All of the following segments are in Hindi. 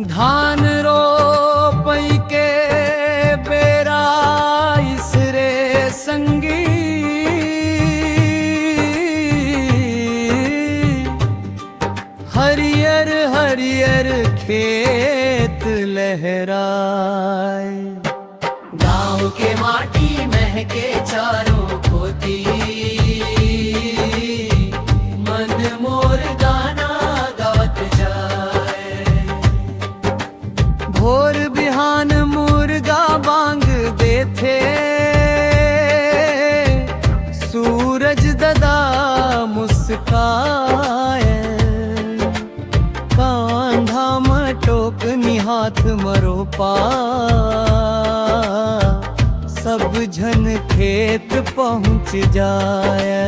धान रोपई के बेरा इसरे संगी, हरियर हरियर खेत लहराए। गाँव के माटी महके चारों खोती, मन मोर गाना गावत जाए। भोर बिहान मुर्गा बांग देथे, सूरज ददा मुस्काए। कांधा मटोकनी हाथ मरोपा, सब झन खेत पहुँच जाए।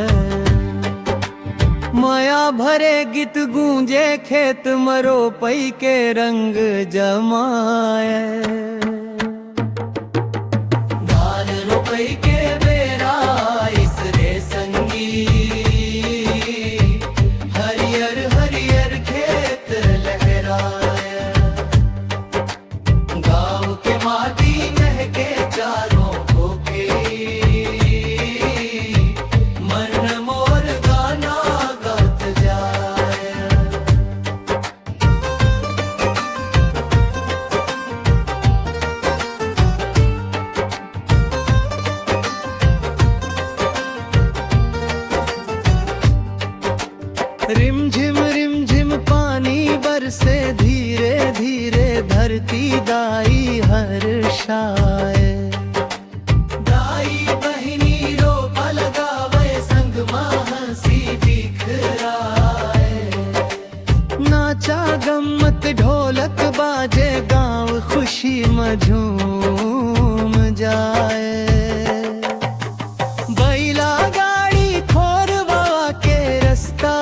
माया भरे गीत गूंजे खेत मरोपई के रंग जमाए। धान रोपई के बेरा इसरे संगी, हरियर हरियर खेत लहराए। गाँव के माटी महके चारों खोके, मन मोर गाना गात जाए। रिमझिम पानी बरसे, धीरे धीरे धरती दाई हर्षाए। दाई बहिनी रोप लगावे, संग हंसी बिखराए। नाचा गम्मत ढोलक बाजे, गाँव खुशी में झूम जाए। बैला गाड़ी खोरवा के रास्ता,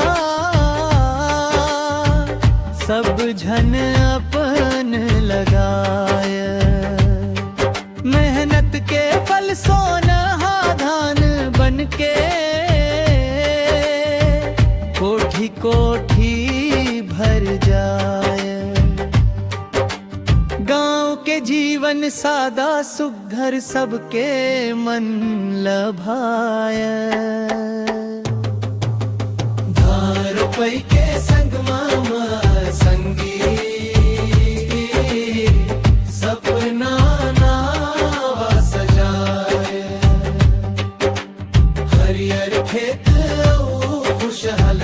सब झन अपन लगाए। मेहनत के फल सोना धान बनके, कोठी कोठी भर जाए। गाँव के जीवन सादा सुघर, सबके मन लभाए। धान रोपई के संग मामा संगी, सपना नावा सजाए। हरियर खेत खुशहाल